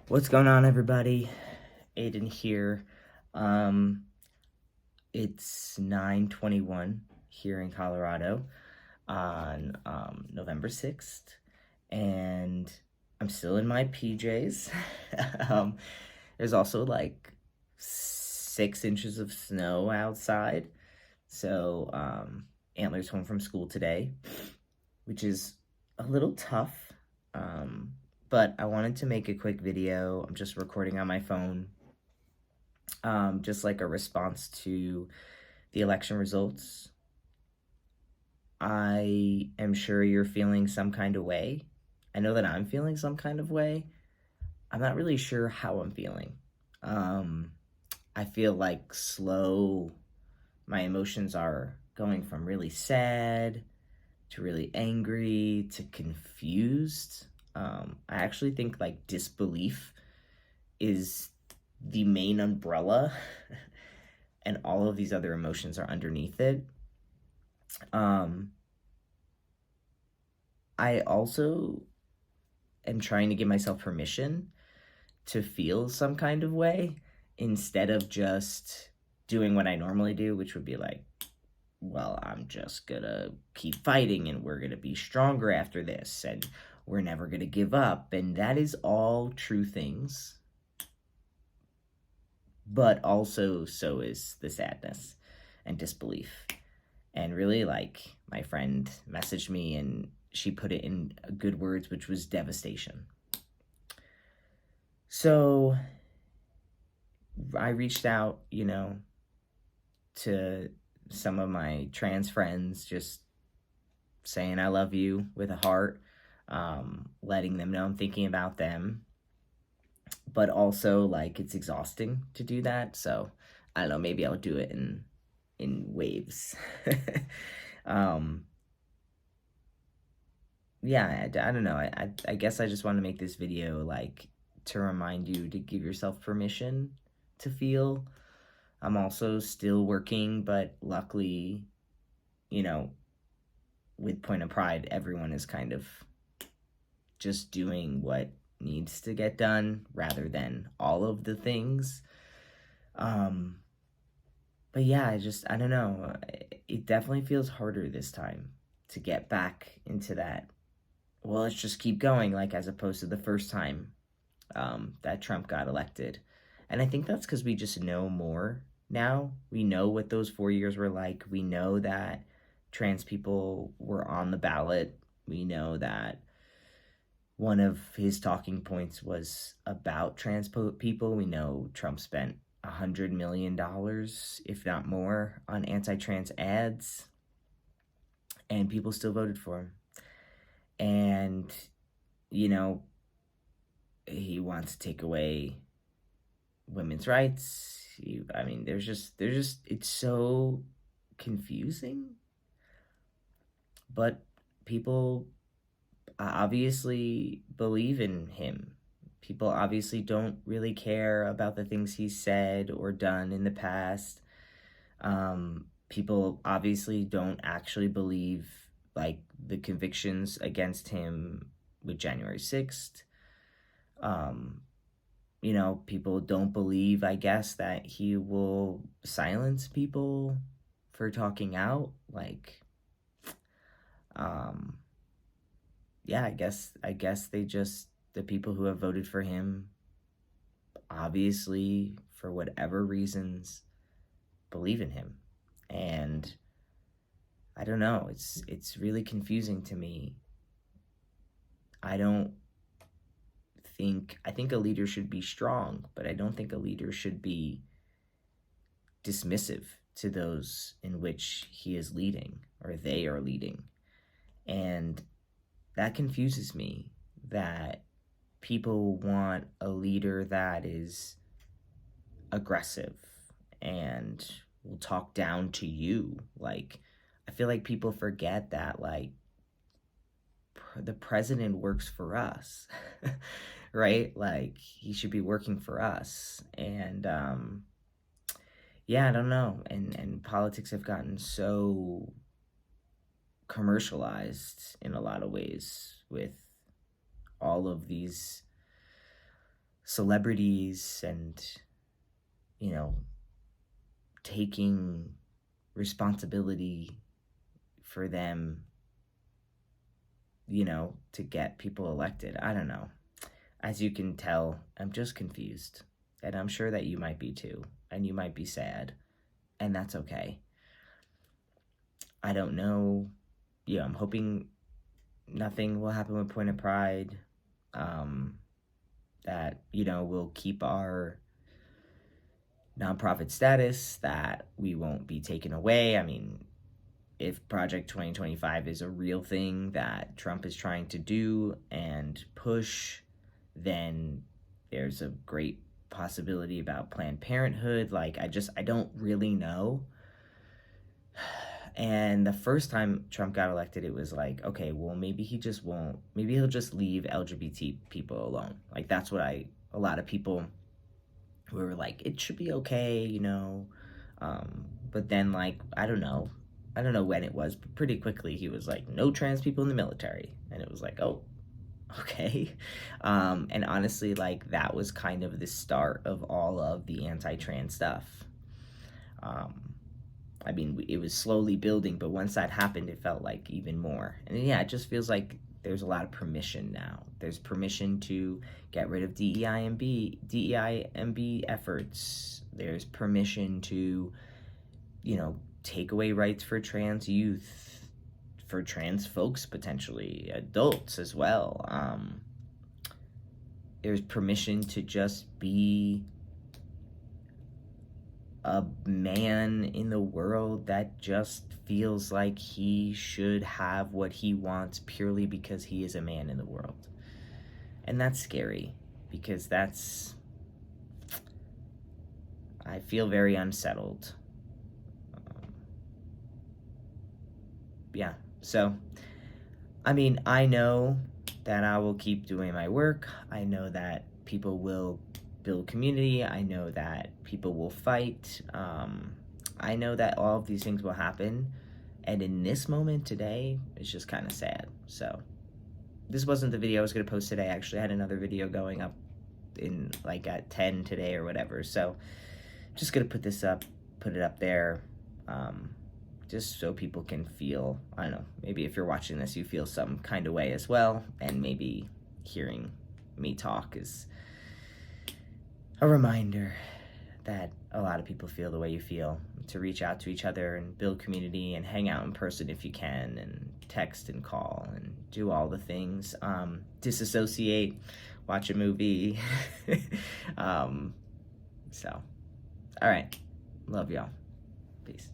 What's going on, everybody? Aiden here. Um, it's 9:21 here in Colorado on November 6th, and I'm still in my PJs. um, there's also like 6 inches of snow outside, so Antler's home from school today, which is a little tough. Um, but I wanted to make a quick video. I'm just recording on my phone, just like a response to the election results. I am sure you're feeling some kind of way. I know that I'm feeling some kind of way. I'm not really sure how I'm feeling. Um, I feel like slow. My emotions are going from really sad to really angry to confused. I actually think like disbelief is the main umbrella, and all of these other emotions are underneath it. Um, I also am trying to give myself permission to feel some kind of way instead of just doing what I normally do, which would be like, well, I'm just gonna keep fighting and we're gonna be stronger after this and we're never gonna give up. And that is all true things. But also, so is the sadness and disbelief. And really, like, my friend messaged me and she put it in good words, which was devastation. So I reached out, to some of my trans friends, just saying I love you with a heart, letting them know I'm thinking about them. But also, like, it's exhausting to do that. So I don't know, maybe I'll do it in waves. um, yeah, I don't know. I guess I just want to make this video like to remind you to give yourself permission to feel. I'm also still working, but luckily, you know, with Point of Pride, everyone is kind of just doing what needs to get done rather than all of the things. Um, but yeah, I don't know. It definitely feels harder this time to get back into that. Well, let's just keep going, like as opposed to the first time that Trump got elected. And I think that's because we just know more now. We know what those 4 years were like. We know that trans people were on the ballot. We know that one of his talking points was about trans people. We know Trump spent $100 million, if not more, on anti-trans ads, and people still voted for him. And, you know, he wants to take away women's rights. I mean, it's so confusing. But people obviously believe in him. People obviously don't really care about the things he's said or done in the past. People obviously don't actually believe like the convictions against him with January 6th. Um, people don't believe, I guess, that he will silence people for talking out. Like, um, yeah, I guess the people who have voted for him, obviously, for whatever reasons, believe in him. And I don't know, it's really confusing to me. I don't I think a leader should be strong, but I don't think a leader should be dismissive to those in which he is leading or they are leading. And that confuses me, that people want a leader that is aggressive and will talk down to you. Like, I feel like people forget that, like, the president works for us, right? Like, he should be working for us. And, yeah, I don't know. And politics have gotten so commercialized in a lot of ways with all of these celebrities and, you know, taking responsibility for them, you know, to get people elected. I don't know. As you can tell, I'm just confused. And I'm sure that you might be too. And you might be sad. And that's okay. I don't know. Yeah, I'm hoping nothing will happen with Point of Pride. That, you know, we'll keep our nonprofit status, that we won't be taken away. I mean, if Project 2025 is a real thing that Trump is trying to do and push, then there's a great possibility about Planned Parenthood. Like, I don't really know. And the first time Trump got elected, it was like, okay, well, maybe he just won't, maybe he'll just leave LGBT people alone. Like, that's what a lot of people were like, it should be okay, you know. But then, like, I don't know when it was, but pretty quickly he was like, no trans people in the military. And it was like, oh, okay. And honestly, like, that was kind of the start of all of the anti-trans stuff. I mean, it was slowly building, but once that happened, it felt like even more. And yeah, it just feels like there's a lot of permission now. There's permission to get rid of DEIMB efforts. There's permission to, you know, take away rights for trans youth, for trans folks, potentially, adults as well. There's permission to just be a man in the world that just feels like he should have what he wants purely because he is a man in the world. And that's scary, because I feel very unsettled. Yeah, so, I mean, I know that I will keep doing my work. I know that people will build community. I know that people will fight. I know that all of these things will happen. And in this moment today, it's just kind of sad. So this wasn't the video I was going to post today. I actually had another video going up in like at 10 today or whatever. So just going to put it up there. Just so people can feel, I don't know, maybe if you're watching this, you feel some kind of way as well. And maybe hearing me talk is a reminder that a lot of people feel the way you feel, to reach out to each other and build community and hang out in person if you can, and text and call and do all the things. Disassociate, watch a movie. So, all right. Love y'all. Peace.